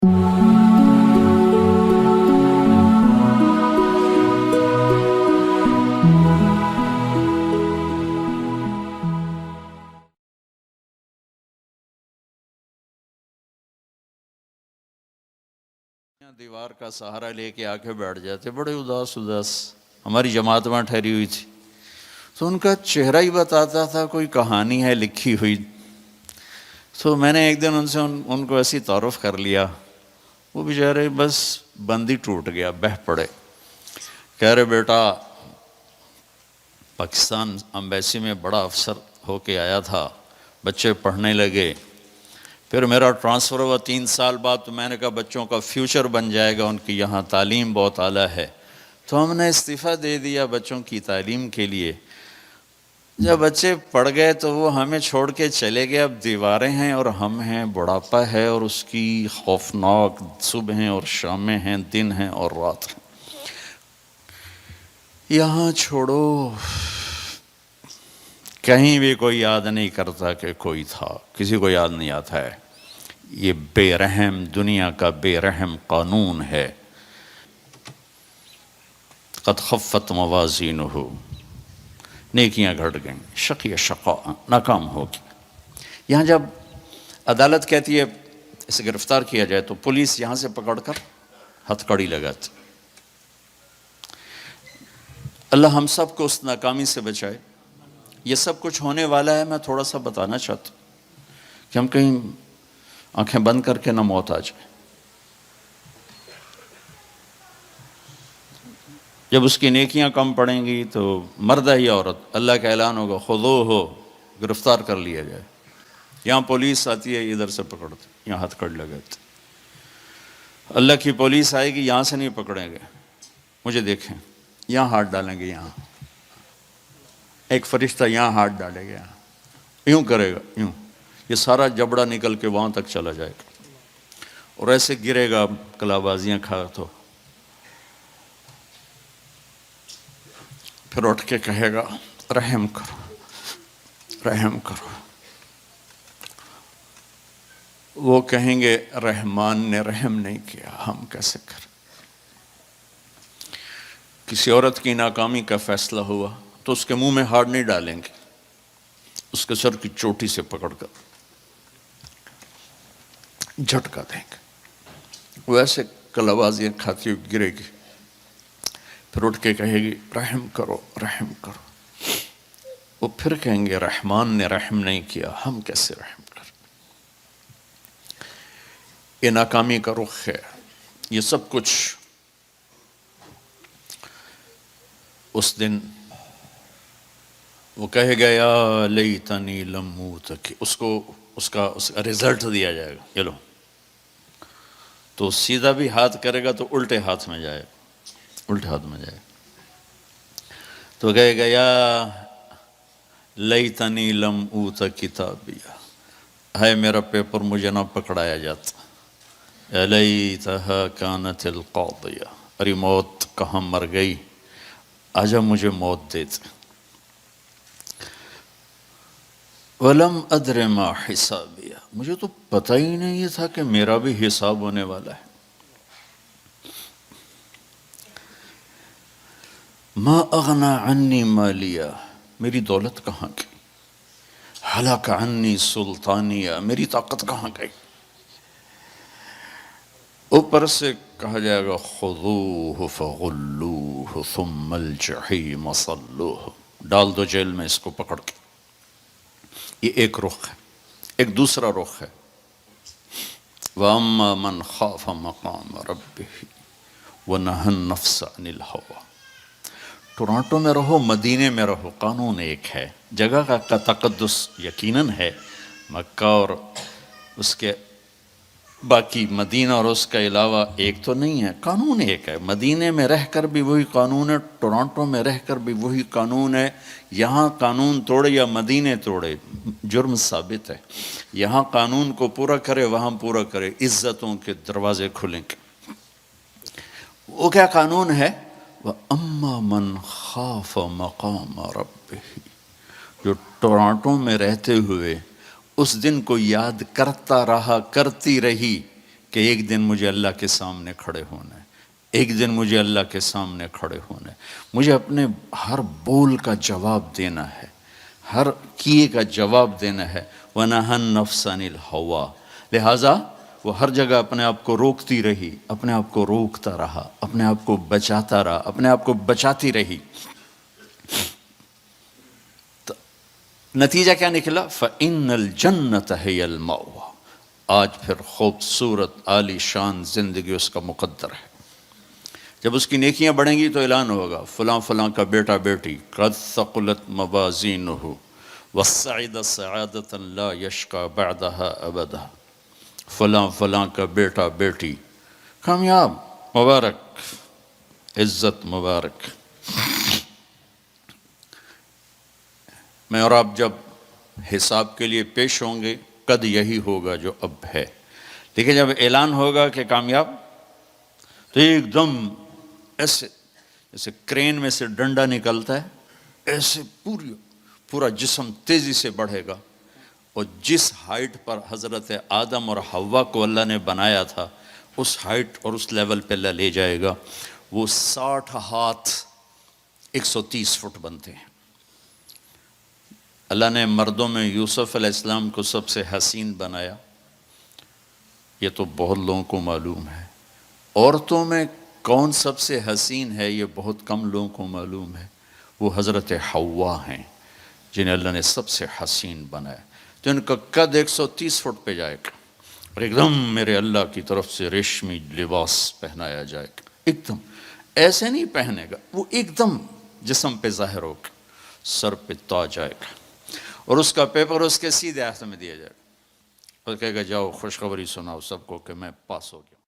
دیوار کا سہارا لے کے آ کے بیٹھ جاتے، بڑے اداس اداس. ہماری جماعت وہاں ٹھہری ہوئی تھی تو ان کا چہرہ ہی بتاتا تھا کوئی کہانی ہے لکھی ہوئی. تو میں نے ایک دن ان سے ان کو ایسی تعارف کر لیا. وہ بیچارے بس بند ہی ٹوٹ گیا، بہہ پڑے. کہہ رہے بیٹا پاکستان امبیسی میں بڑا افسر ہو کے آیا تھا، بچے پڑھنے لگے، پھر میرا ٹرانسفر ہوا 3 سال بعد. تو میں نے کہا بچوں کا فیوچر بن جائے گا، ان کی یہاں تعلیم بہت اعلیٰ ہے، تو ہم نے استعفیٰ دے دیا بچوں کی تعلیم کے لیے. جب بچے پڑھ گئے تو وہ ہمیں چھوڑ کے چلے گئے. اب دیواریں ہیں اور ہم ہیں، بڑھاپا ہے اور اس کی خوفناک صبح ہیں اور شامیں ہیں، دن ہیں اور رات ہیں. یہاں چھوڑو، کہیں بھی کوئی یاد نہیں کرتا کہ کوئی تھا، کسی کو یاد نہیں آتا ہے. یہ بے رحم دنیا کا بے رحم قانون ہے. قد خفت موازینہ، نیکیاں گھٹ گئیں، شقی شقاء، ناکام ہوگی. یہاں جب عدالت کہتی ہے اسے گرفتار کیا جائے تو پولیس یہاں سے پکڑ کر ہتھ کڑی لگاتی. اللہ ہم سب کو اس ناکامی سے بچائے. یہ سب کچھ ہونے والا ہے. میں تھوڑا سا بتانا چاہتا ہوں کہ ہم کہیں آنکھیں بند کر کے نہ موت آ جائے. جب اس کی نیکیاں کم پڑیں گی تو مرد ہے یا عورت، اللہ کا اعلان ہوگا خذوہ، گرفتار کر لیا جائے. یہاں پولیس آتی ہے، ادھر سے پکڑتے، یہاں ہتھ کڑ لگاتے. اللہ کی پولیس آئے گی، یہاں سے نہیں پکڑیں گے. مجھے دیکھیں، یہاں ہاتھ ڈالیں گے، یہاں ایک فرشتہ یہاں ہاتھ ڈالے گا، یوں کرے گا، یوں، یہ سارا جبڑا نکل کے وہاں تک چلا جائے گا اور ایسے گرے گا کلابازیاں کھا. تو پھر اٹھ کے کہے گا رحم کرو، رحم کرو. وہ کہیں گے رحمان نے رحم نہیں کیا، ہم کیسے کریں. کسی عورت کی ناکامی کا فیصلہ ہوا تو اس کے منہ میں ہاتھ نہیں ڈالیں گے، اس کے سر کی چوٹی سے پکڑ کر جھٹکا دیں گے. وہ ایسے کلابازیاں کھاتی ہوئی گرے گی. پھر اٹھ کے کہے گی رحم کرو، رحم کرو. وہ پھر کہیں گے رحمان نے رحم نہیں کیا، ہم کیسے رحم کریں. یہ ناکامی کا رخ ہے. یہ سب کچھ اس دن وہ کہے گا یا لیتنی لم موت، اس کو اس کا رزلٹ دیا جائے گا. چلو تو سیدھا بھی ہاتھ کرے گا تو الٹے ہاتھ میں جائے گا، الٹے ہاتھ میں جائے گا. تو کہے گا یا لیتنی لم اوت کتابیہ، ہے میرا پیپر مجھے نہ پکڑایا جاتا. یا لیتہا کانت القاضیہ، ارے موت کہاں مر گئی، آجا مجھے موت دیتے. وَلَمْ أَدْرِ مَا حِسَابِيَ، مجھے تو پتہ ہی نہیں تھا کہ میرا بھی حساب ہونے والا ہے. ما اغنا عنی مالیہ، میری دولت کہاں گئی. ہلاک عنی سلطانیہ، میری طاقت کہاں گئی. اوپر سے کہا جائے گا خذوہ فغلوہ ثم الجحیم صلوہ، ڈال دو جیل میں اس کو پکڑ کے. یہ ایک رخ ہے. ایک دوسرا رخ ہے وَأَمَّا مَنْ خَافَ مَقَامَ رَبِّهِ وَنَهَى النَّفْسَ عَنِ الْهَوَىٰ. ٹورانٹو میں رہو، مدینے میں رہو، قانون ایک ہے. جگہ کا تقدس یقیناً ہے، مکہ اور اس کے باقی مدینہ اور اس کے علاوہ ایک تو نہیں ہے، قانون ایک ہے. مدینے میں رہ کر بھی وہی قانون ہے، ٹورانٹو میں رہ کر بھی وہی قانون ہے. یہاں قانون توڑے یا مدینے توڑے جرم ثابت ہے. یہاں قانون کو پورا کرے، وہاں پورا کرے، عزتوں کے دروازے کھلیں گے. وہ کیا قانون ہے؟ وَأَمَّا مَنْ خَافَ مَقَامَ رَبِّهِ، جو ٹورانٹو میں رہتے ہوئے اس دن کو یاد کرتا رہا، کرتی رہی کہ ایک دن مجھے اللہ کے سامنے کھڑے ہونا ہے، ایک دن مجھے اللہ کے سامنے کھڑے ہونا ہے، مجھے اپنے ہر بول کا جواب دینا ہے، ہر کیے کا جواب دینا ہے۔ وَنَهَا النَّفْسَ عَنِ الْهَوَىٰ، لہٰذا وہ ہر جگہ اپنے آپ کو روکتی رہی، اپنے آپ کو روکتا رہا، اپنے آپ کو بچاتا رہا، اپنے آپ کو بچاتی رہی۔ تو نتیجہ کیا نکلا؟ فَإِنَّ الْجَنَّةَ هِيَ الْمَأْوَىٰ، آج پھر خوبصورت عالی شان زندگی اس کا مقدر ہے۔ جب اس کی نیکیاں بڑھیں گی تو اعلان ہوگا فلاں فلاں کا بیٹا بیٹی قد ثقلت موازینہ وصعد سعادۃ لا یشقى بعدها ابدا، فلاں فلاں کا بیٹا بیٹی کامیاب، مبارک، عزت مبارک۔ میں اور آپ جب حساب کے لیے پیش ہوں گے قد یہی ہوگا جو اب ہے، لیکن جب اعلان ہوگا کہ کامیاب تو ایک دم ایسے جیسے کرین میں سے ڈنڈا نکلتا ہے، ایسے پورا جسم تیزی سے بڑھے گا، اور جس ہائٹ پر حضرت آدم اور حوا کو اللہ نے بنایا تھا اس ہائٹ اور اس لیول پہ اللہ لے جائے گا۔ وہ 60 ہاتھ 130 فٹ بنتے ہیں۔ اللہ نے مردوں میں یوسف علیہ السلام کو سب سے حسین بنایا، یہ تو بہت لوگوں کو معلوم ہے۔ عورتوں میں کون سب سے حسین ہے یہ بہت کم لوگوں کو معلوم ہے، وہ حضرت حوا ہیں جنہیں اللہ نے سب سے حسین بنایا۔ تو ان کا قد 130 فٹ پہ جائے گا، اور ایک دم میرے اللہ کی طرف سے ریشمی لباس پہنایا جائے گا، ایک دم ایسے نہیں پہنے گا، وہ ایک دم جسم پہ ظاہر ہوگا، سر پہ تاج آئے گا، اور اس کا پیپر اس کے سیدھے ہاتھ میں دیا جائے گا، اور کہے گا جاؤ خوشخبری سناؤ سب کو کہ میں پاس ہو گیا۔